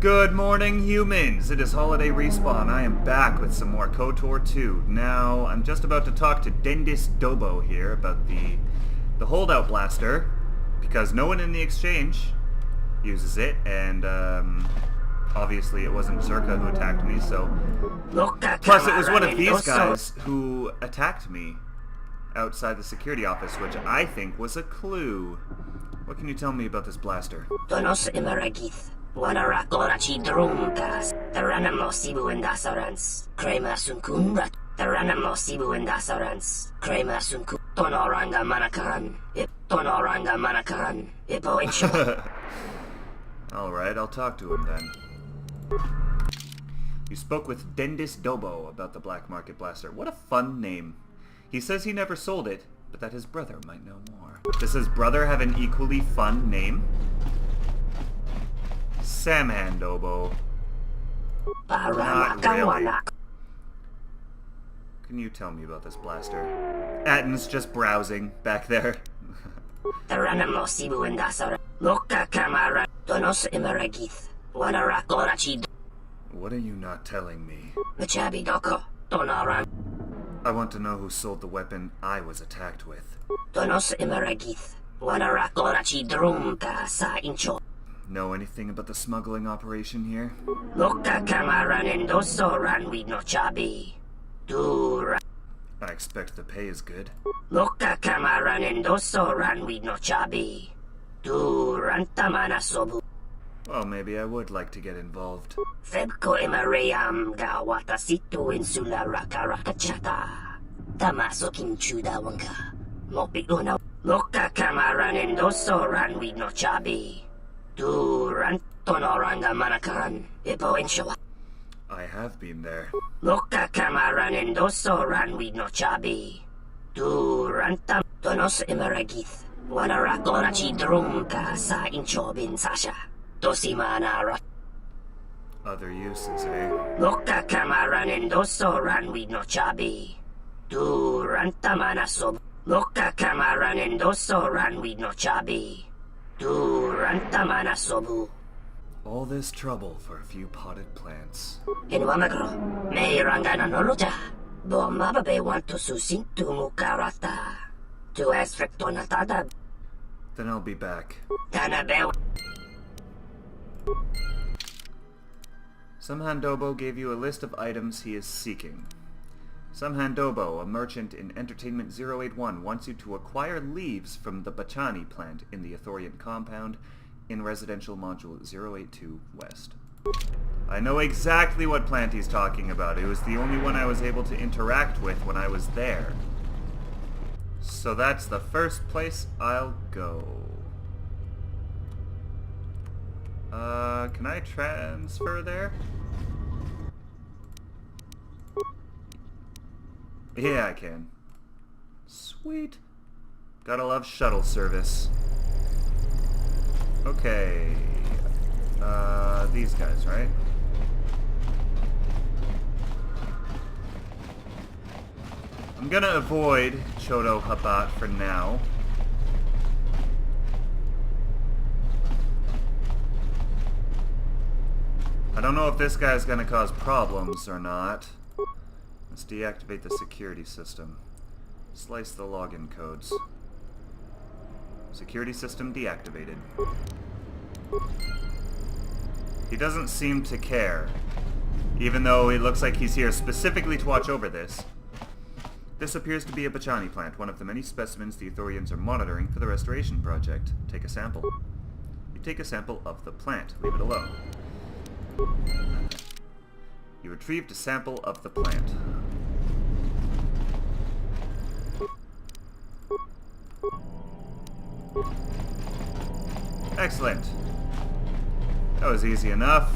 Good morning, humans! It is Holiday Respawn. I am back with some more Kotor 2. Now, I'm just about to talk to Dendis Dobo here about the holdout blaster, because no one in the exchange uses it, and obviously it wasn't Zerka who attacked me, so... Plus, it was one of these guys who attacked me outside the security office, which I think was a clue. What can you tell me about this blaster? Wanarakorachi drumtas, Taranamo Sibu and Dasarans, Krema Sunkunrat, Taranamo Sibu and Dasarans, Krema Sunku, Tonoranga Manakan, Tonoranga Manakan, Ipo Inshu. Alright, I'll talk to him then. You spoke with Dendis Dobo about the black market blaster. What a fun name. He says he never sold it, but that his brother might know more. Does his brother have an equally fun name? Samhan Dobo. Not really. Can you tell me about this blaster? Atten's just browsing back there. What are you not telling me? I want to know who sold the weapon I was attacked with. Know anything about the smuggling operation here? I expect the pay is good. Well, maybe I would like to get involved. I have been there. Other uses, eh? All this trouble for a few potted plants. Then I'll be back. Samhan Dobo gave you a list of items he is seeking. Samhan Dobo, a merchant in Entertainment 081, wants you to acquire leaves from the Bachani plant in the Ithorian compound in Residential Module 082 West. I know exactly what plant he's talking about. It was the only one I was able to interact with when I was there. So that's the first place I'll go. Can I transfer there? Yeah, I can. Sweet. Gotta love shuttle service. Okay. These guys, right? I'm gonna avoid Chodo Habat for now. I don't know if this guy's gonna cause problems or not. Let's deactivate the security system. Slice the login codes. Security system deactivated. He doesn't seem to care, even though it looks like he's here specifically to watch over this. This appears to be a Bachani plant, one of the many specimens the Ithorians are monitoring for the restoration project. Take a sample. You take a sample of the plant. Leave it alone. You retrieved a sample of the plant. Excellent. That was easy enough.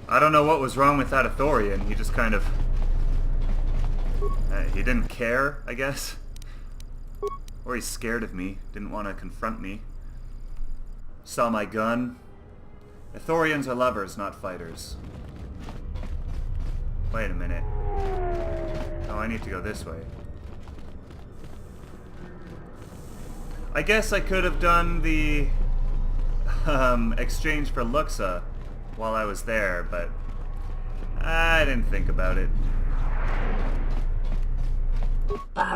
I don't know what was wrong with that Ithorian. He just kind of... he didn't care, I guess. Or he's scared of me. Didn't want to confront me. Saw my gun. Ithorians are lovers, not fighters. Wait a minute. Oh, I need to go this way. I guess I could have done the exchange for Luxa while I was there, but I didn't think about it. I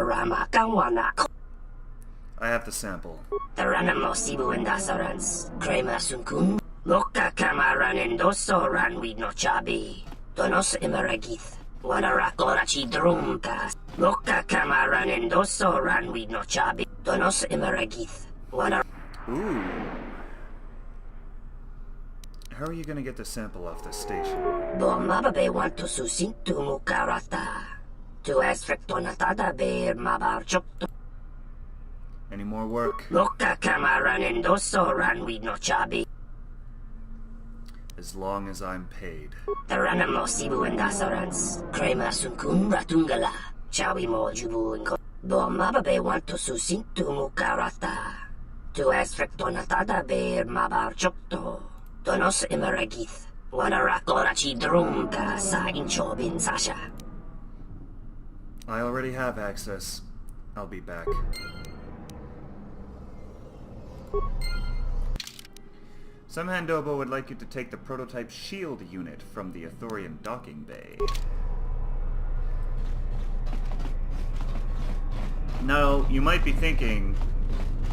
have to sample. Taranamo Sibu and Dasarans, Crema Sunkun, Loka Kamaran and Dosoran with no chabi, Donos Emeragith, Wanarakorachi Drumkas, Loka Kamaran and Dosoran with no chabi, Donos Emeragith, Ooh. How are you gonna get the sample off this station? Bomababe want to susintu mukarata, to Esfrectonatada bear mabarchokto. Any more work? Loka Kamaran and Dosoran with no chabi. As long as I'm paid. Taranamo Sibu and Dasarans, Crema Sunkun Ratungala, Chawi mo Jubu and Bomababe want to susintu mukarata, to Esfrectonatada bear mabarchokto, Donos Emeragith, Wanarakorachi Drumka sa Inchobin Sasha. I already have access. I'll be back. Some Handobo would like you to take the prototype shield unit from the Athorian docking bay. Now, you might be thinking,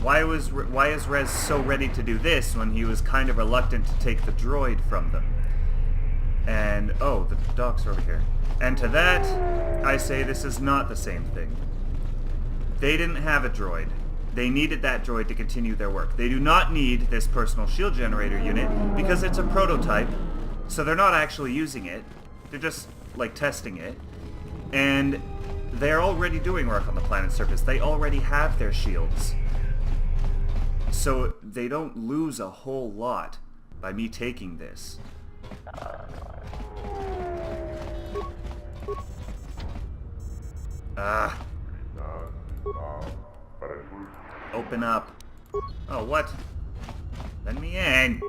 why is Rez so ready to do this when he was kind of reluctant to take the droid from them? And, oh, the docks are over here. And to that, I say this is not the same thing. They didn't have a droid. They needed that droid to continue their work. They do not need this personal shield generator unit because it's a prototype, so they're not actually using it. They're just, like, testing it. And they're already doing work on the planet's surface. They already have their shields. So they don't lose a whole lot by me taking this. Open up. Oh, what? Let me in.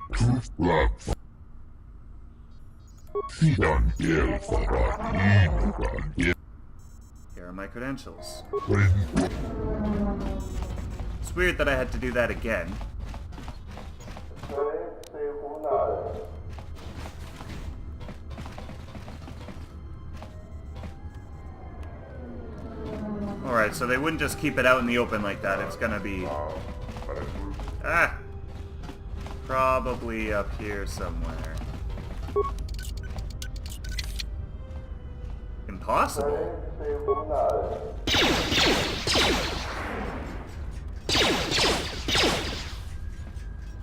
Here are my credentials. It's weird that I had to do that again. Alright, so they wouldn't just keep it out in the open like that. It's gonna be... probably up here somewhere. Impossible?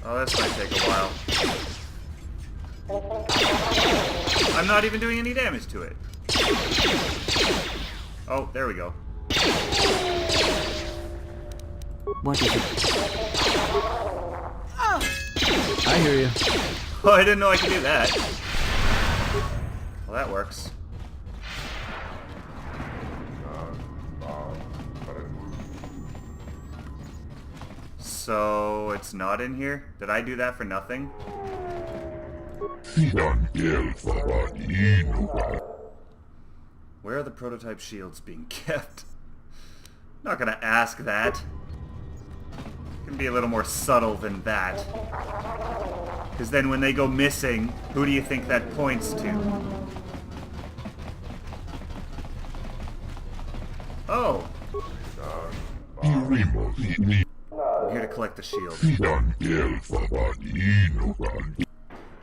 Oh, this might take a while. I'm not even doing any damage to it. Oh, there we go. What is it? I hear you. Oh, I didn't know I could do that. Well, that works. So, it's not in here? Did I do that for nothing? Where are the prototype shields being kept? Not gonna ask that. Can be a little more subtle than that. Because then when they go missing, who do you think that points to? Oh! I'm here to collect the shield.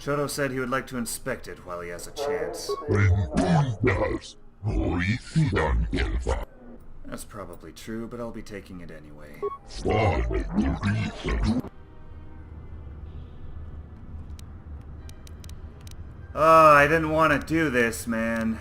Chodo said he would like to inspect it while he has a chance. That's probably true, but I'll be taking it anyway. Oh, I didn't want to do this, man.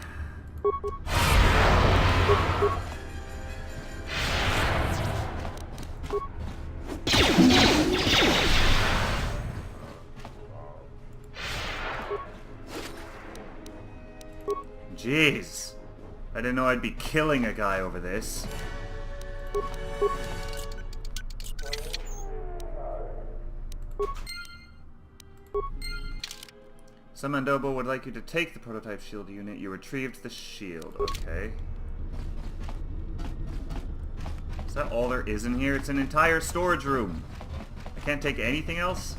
Jeez. I didn't know I'd be killing a guy over this. Some Mandobo would like you to take the prototype shield unit. You retrieved the shield. Okay. Is that all there is in here? It's an entire storage room. I can't take anything else?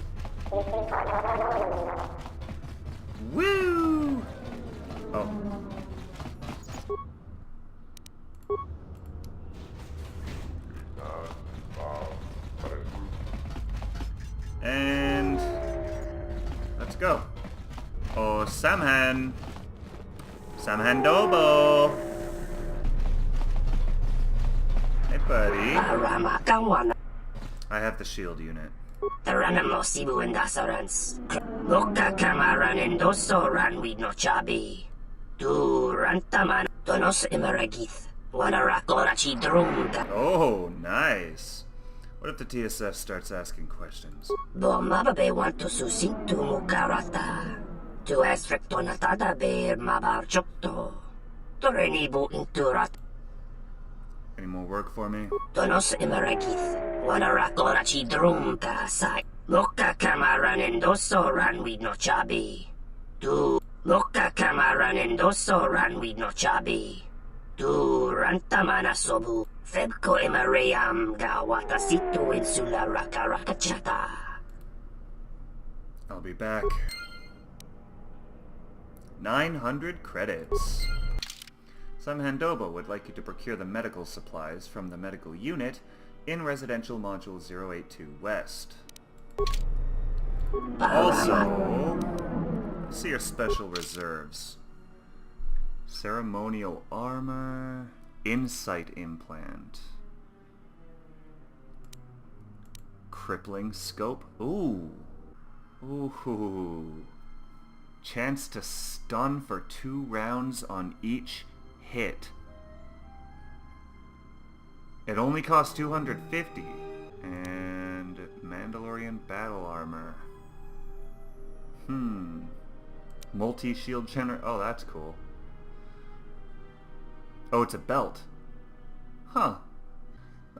Woo! Oh. And let's go. Oh, Samhan. Samhan Dobo. Hey, buddy. I have the shield unit. Taranamo Sibu and Dasarans. Boka Kamaran and Dosoran with no chabi. Tu Rantaman Donos Emeragith. Wanarakorachi Drumda. Oh, nice. What if the TSF starts asking questions? Bomababe want to susintu mukarata. Tu esfrektonatada bear mabar chokto. Torenibu inturat. Any more work for me? Donos Emeragith. Wanarakorachi Drumda sai. Boka Kamaran and Dosoran with no chabi. Tu Boka Kamaran and Dosoran with no chabi. Tu Rantamana Sobu. Febko Emerayam Gawata Situ Insula Rakarakachata. I'll be back. 900 credits. Some Handoba would like you to procure the medical supplies from the medical unit in Residential Module 082 West. Also, see your special reserves. Ceremonial armor, insight implant, crippling scope. Ooh. Chance to stun for 2 rounds on each hit. It only costs 250. And Mandalorian battle armor. Multi-shield gener. Oh, that's cool. Oh, it's a belt. Huh.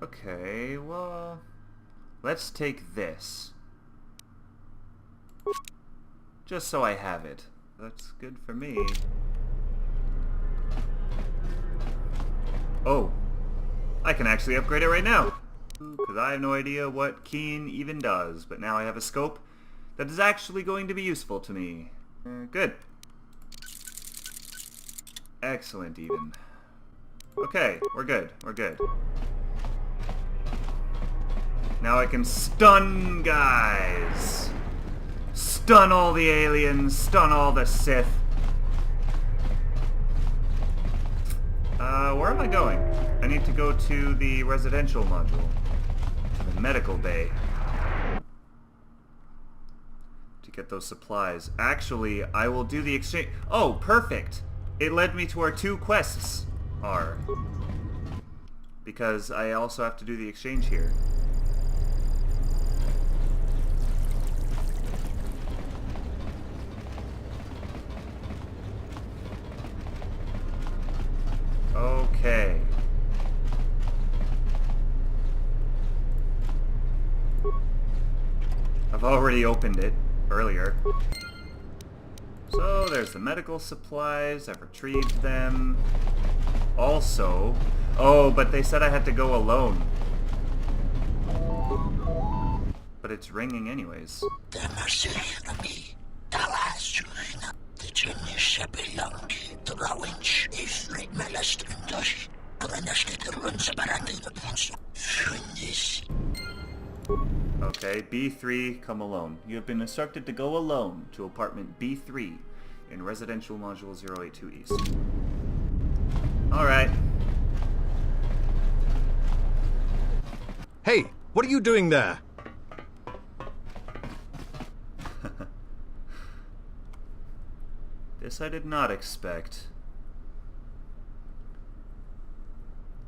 Okay, well, let's take this. Just so I have it. That's good for me. Oh, I can actually upgrade it right now. Because I have no idea what Keen even does, but now I have a scope that is actually going to be useful to me. Good. Excellent, even. Okay, we're good. We're good. Now I can stun guys. Stun all the aliens. Stun all the Sith. Where am I going? I need to go to the residential module. To the medical bay. To get those supplies. Actually, I will do the exchange. Oh, perfect! It led me to our 2 quests. Are. Because I also have to do the exchange here. Okay. I've already opened it earlier. So there's the medical supplies. I've retrieved them. Also, oh, but they said I had to go alone. But it's ringing anyways. Okay, B3, come alone. You have been instructed to go alone to apartment B3 in Residential Module 082 East. Alright. Hey, what are you doing there? This I did not expect.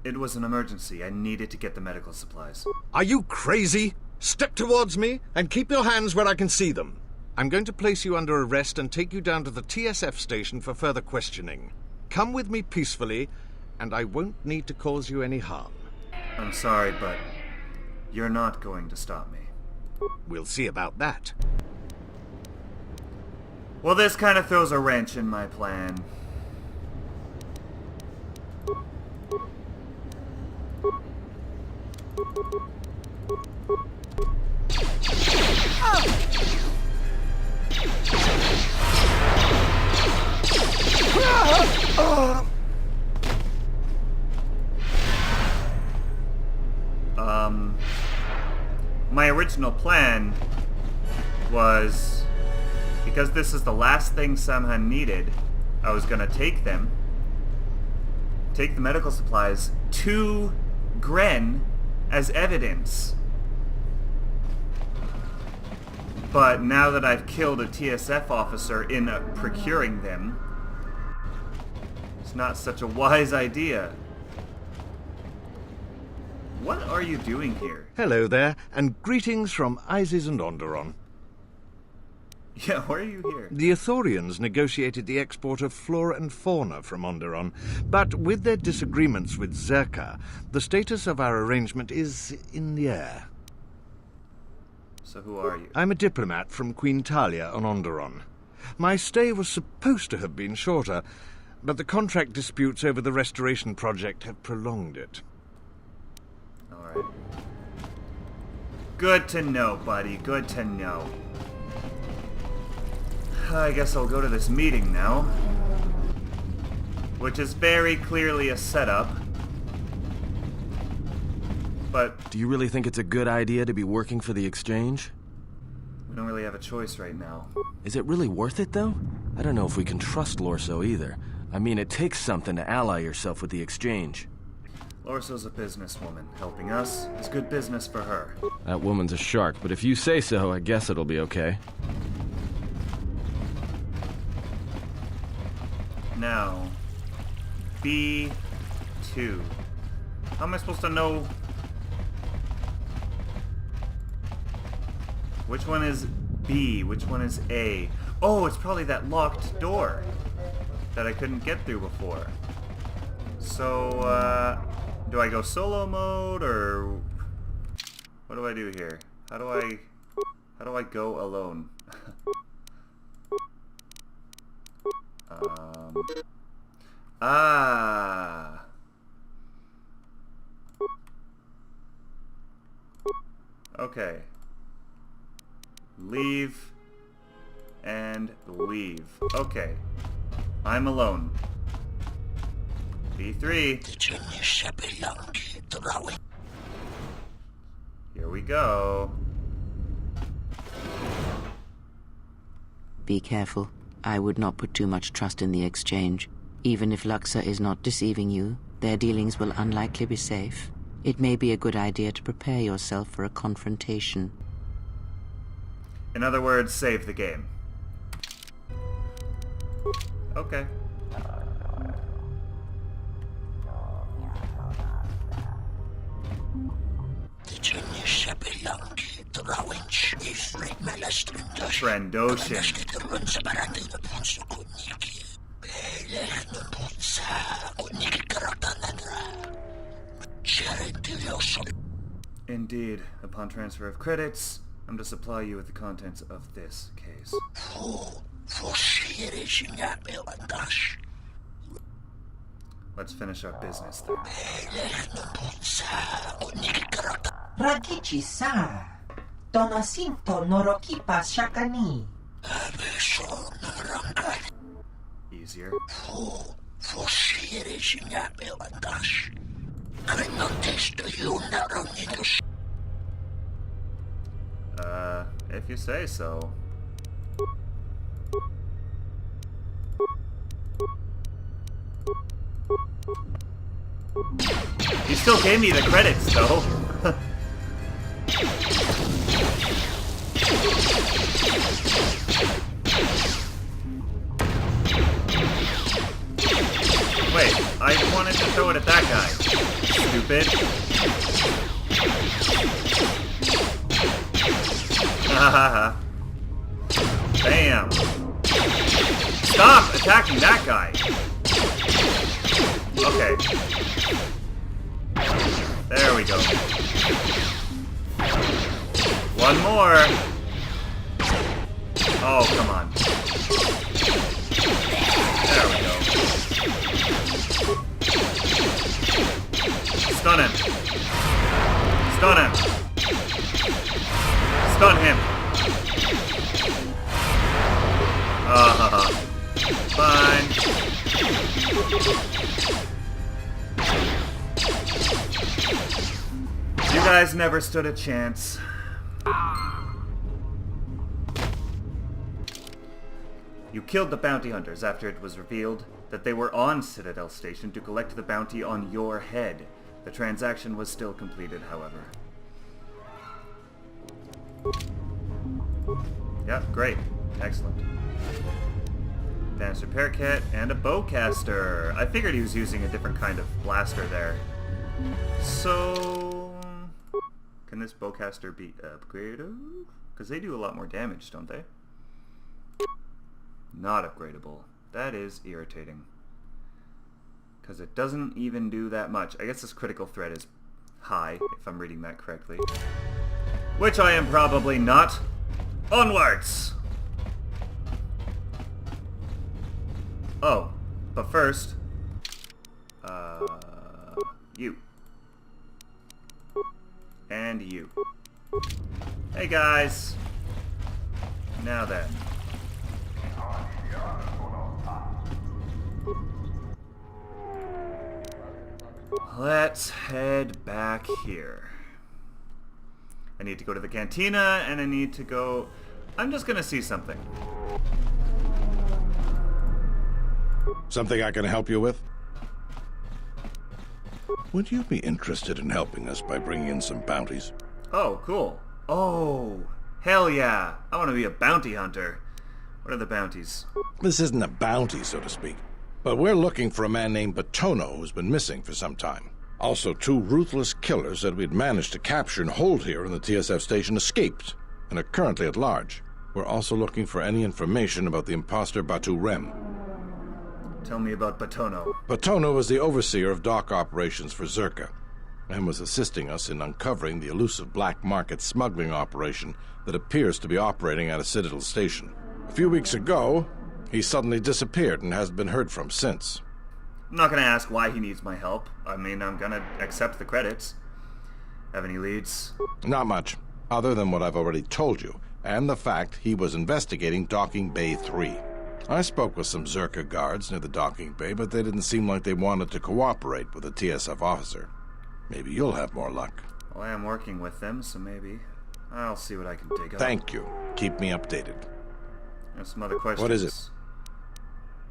It was an emergency. I needed to get the medical supplies. Are you crazy? Step towards me and keep your hands where I can see them. I'm going to place you under arrest and take you down to the TSF station for further questioning. Come with me peacefully, and I won't need to cause you any harm. I'm sorry, but you're not going to stop me. We'll see about that. Well, this kind of throws a wrench in my plan. My original plan was, because this is the last thing Samhan needed, I was gonna take the medical supplies to Gren as evidence. But now that I've killed a TSF officer in procuring them, it's not such a wise idea. What are you doing here? Hello there, and greetings from Isis and Onderon. Yeah, why are you here? The Ithorians negotiated the export of flora and fauna from Onderon, but with their disagreements with Zerka, the status of our arrangement is in the air. So who are you? I'm a diplomat from Queen Talia on Onderon. My stay was supposed to have been shorter, but the contract disputes over the restoration project have prolonged it. Alright. Good to know, buddy. Good to know. I guess I'll go to this meeting now. Which is very clearly a setup. But Do you really think it's a good idea to be working for the exchange? we don't really have a choice right now. Is it really worth it, though? I don't know if we can trust Lorso either. I mean, it takes something to ally yourself with the exchange. Lorso's a businesswoman. Helping us is good business for her. That woman's a shark, but if you say so, I guess it'll be okay. Now, B2. How am I supposed to know which one is B, which one is A? Oh, it's probably that locked door that I couldn't get through before. So, do I go solo mode, or what do I do here? How do I go alone? Okay. Leave and leave. Okay. I'm alone. B3. Here we go. Be careful. I would not put too much trust in the exchange. Even if Luxa is not deceiving you, their dealings will unlikely be safe. It may be a good idea to prepare yourself for a confrontation. In other words, save the game. Okay. Trandoshan. Indeed. Upon transfer of credits, I'm to supply you with the contents of this case. Let's finish our business then. Rakichi sa. Tomasinto norokipa shakani. Easier. If you say so. You still gave me the credits, though. Wait, I wanted to throw it at that guy. Stupid. Hahaha. Bam. Stop attacking that guy. Okay. There we go. One more. Oh, come on. There we go. Stun him. Stun him. Stun him. Fine. You guys never stood a chance. You killed the bounty hunters after it was revealed that they were on Citadel Station to collect the bounty on your head. The transaction was still completed, however. Yep, great. Excellent. Advanced repair kit and a bowcaster. I figured he was using a different kind of blaster there. So, can this bowcaster be upgraded? Because they do a lot more damage, don't they? Not upgradable. That is irritating. Because it doesn't even do that much. I guess this critical threat is high, if I'm reading that correctly. Which I am probably not. Onwards! Oh, but first, you. And you. Hey guys! Now then. Let's head back here. I need to go to the cantina, and I need to go... I'm just gonna see something. Something I can help you with? Would you be interested in helping us by bringing in some bounties? Oh, cool. Oh, hell yeah. I want to be a bounty hunter. What are the bounties? This isn't a bounty, so to speak. But we're looking for a man named Batono who's been missing for some time. Also, 2 ruthless killers that we'd managed to capture and hold here in the TSF station escaped and are currently at large. We're also looking for any information about the imposter Batu Rem. Tell me about Batono. Batono is the overseer of dock operations for Zerka and was assisting us in uncovering the elusive black market smuggling operation that appears to be operating at a Citadel station. A few weeks ago, he suddenly disappeared and hasn't been heard from since. I'm not gonna ask why he needs my help. I mean, I'm gonna accept the credits. Have any leads? Not much, other than what I've already told you, and the fact he was investigating Docking Bay 3. I spoke with some Zerka guards near the docking bay, but they didn't seem like they wanted to cooperate with a TSF officer. Maybe you'll have more luck. Well, I am working with them, so maybe I'll see what I can dig up. Thank you. Keep me updated. There's some other questions. What is it?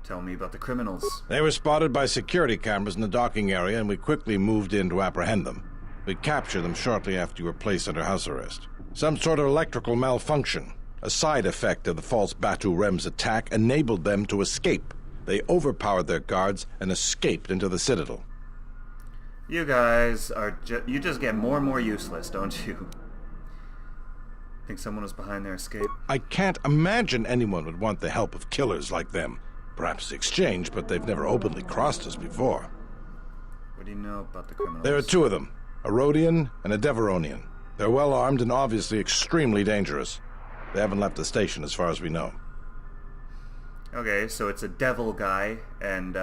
Tell me about the criminals. They were spotted by security cameras in the docking area, and we quickly moved in to apprehend them. We captured them shortly after you were placed under house arrest. Some sort of electrical malfunction. A side effect of the false Batu Rem's attack enabled them to escape. They overpowered their guards and escaped into the Citadel. You guys are you just get more and more useless, don't you? Think someone was behind their escape? I can't imagine anyone would want the help of killers like them. Perhaps the exchange, but they've never openly crossed us before. What do you know about the criminals? There are 2 of them, a Rhodian and a Deveronian. They're well armed and obviously extremely dangerous. They haven't left the station as far as we know. Okay, so it's a devil guy and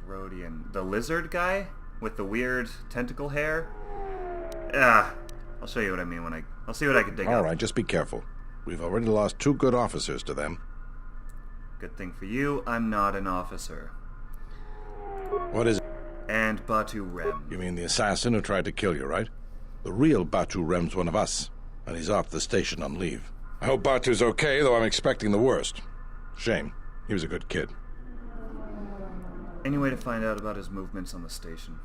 Rhodian. The lizard guy with the weird tentacle hair? Ah, I'll show you what I mean when I'll see what I can dig up. All right, just be careful. We've already lost 2 good officers to them. Good thing for you, I'm not an officer. What is it? And Batu Rem. You mean the assassin who tried to kill you, right? The real Batu Rem's one of us, and he's off the station on leave. I hope Batu's okay, though I'm expecting the worst. Shame. He was a good kid. Any way to find out about his movements on the station?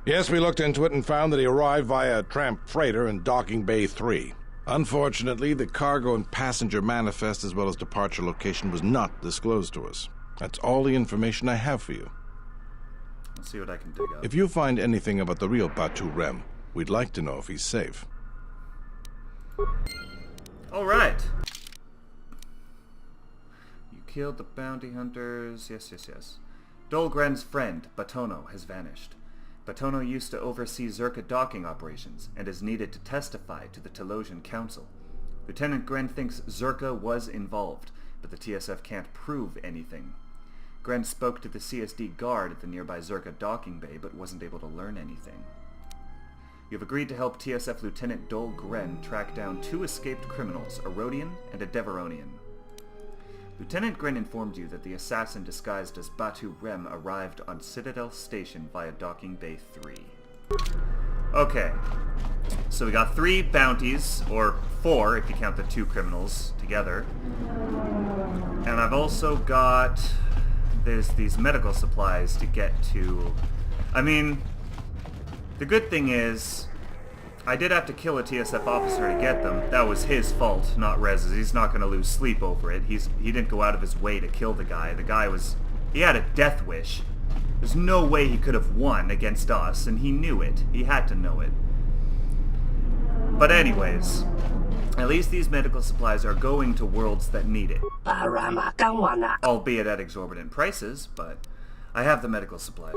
Yes, we looked into it and found that he arrived via a tramp freighter in Docking Bay 3. Unfortunately, the cargo and passenger manifest as well as departure location was not disclosed to us. That's all the information I have for you. Let's see what I can dig up. If you find anything about the real Batu Rem, we'd like to know if he's safe. All right. You killed the bounty hunters. Yes. Dolgren's friend, Batono, has vanished. Batono used to oversee Zerka docking operations and is needed to testify to the Telosian Council. Lieutenant Gren thinks Zerka was involved, but the TSF can't prove anything. Gren spoke to the CSD guard at the nearby Zerka docking bay, but wasn't able to learn anything. You have agreed to help TSF Lieutenant Dol Gren track down 2 escaped criminals, a Rhodian and a Deveronian. Lieutenant Gren informed you that the assassin disguised as Batu Rem arrived on Citadel Station via Docking Bay 3. Okay. So we got 3 bounties, or 4 if you count the 2 criminals together. And I've also got... there's these medical supplies to get to. I mean, the good thing is, I did have to kill a TSF officer to get them. That was his fault, not Rez's. He's not going to lose sleep over it. He didn't go out of his way to kill the guy. The guy was... he had a death wish. There's no way he could have won against us, and he knew it. He had to know it. But anyways, at least these medical supplies are going to worlds that need it. Albeit at exorbitant prices, but I have the medical supplies.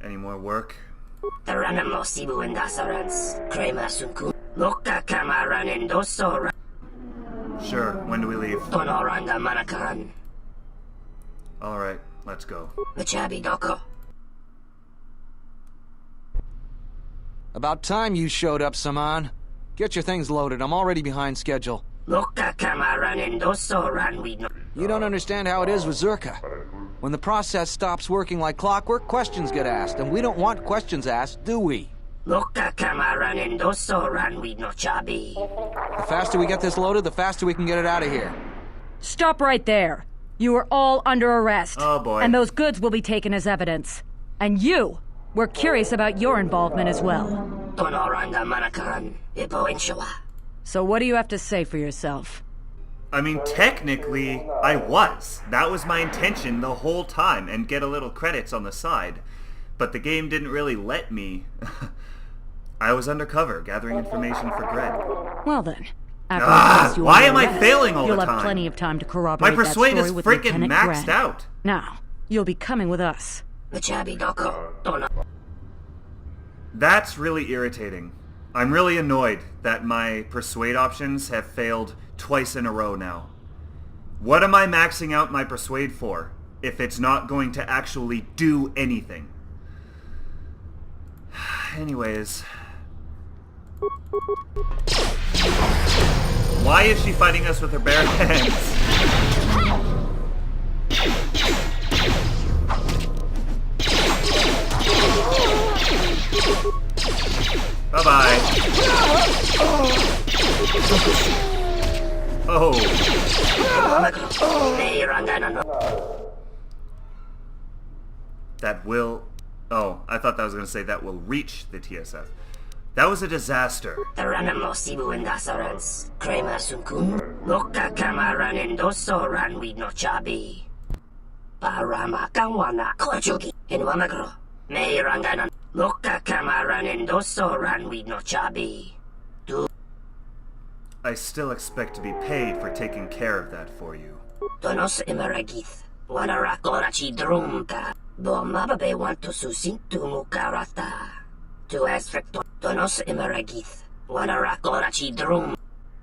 Any more work? Sure, when do we leave? Alright, let's go. About time you showed up, Saman. Get your things loaded, I'm already behind schedule. You don't understand how it is with Zerka. When the process stops working like clockwork, questions get asked, and we don't want questions asked, do we? The faster we get this loaded, the faster we can get it out of here. Stop right there. You are all under arrest. Oh boy. And those goods will be taken as evidence. And you, we're curious about your involvement as well. So what do you have to say for yourself? I mean, technically, I was. That was my intention the whole time, and get a little credits on the side. But the game didn't really let me. I was undercover, gathering information for Gred. Well then, after why am I failing all the time? You'll have plenty of time to corroborate my persuade that is story with freaking Lieutenant maxed Gred. out. Now, you'll be coming with us. That's really irritating. I'm really annoyed that my persuade options have failed twice in a row now. What am I maxing out my persuade for if it's not going to actually do anything? Anyways. Why is she fighting us with her bare hands? Bye-bye. Oh. That will... oh, I thought that was going to say that will reach the TSF. That was a disaster. I still expect to be paid for taking care of that for you.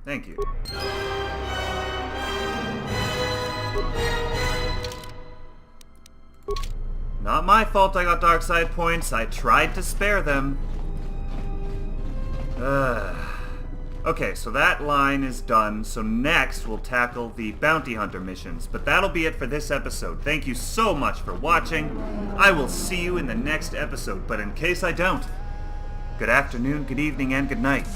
Thank you. Not my fault I got dark side points. I tried to spare them. Okay, so that line is done. So next we'll tackle the bounty hunter missions. But that'll be it for this episode. Thank you so much for watching. I will see you in the next episode. But in case I don't, good afternoon, good evening, and good night.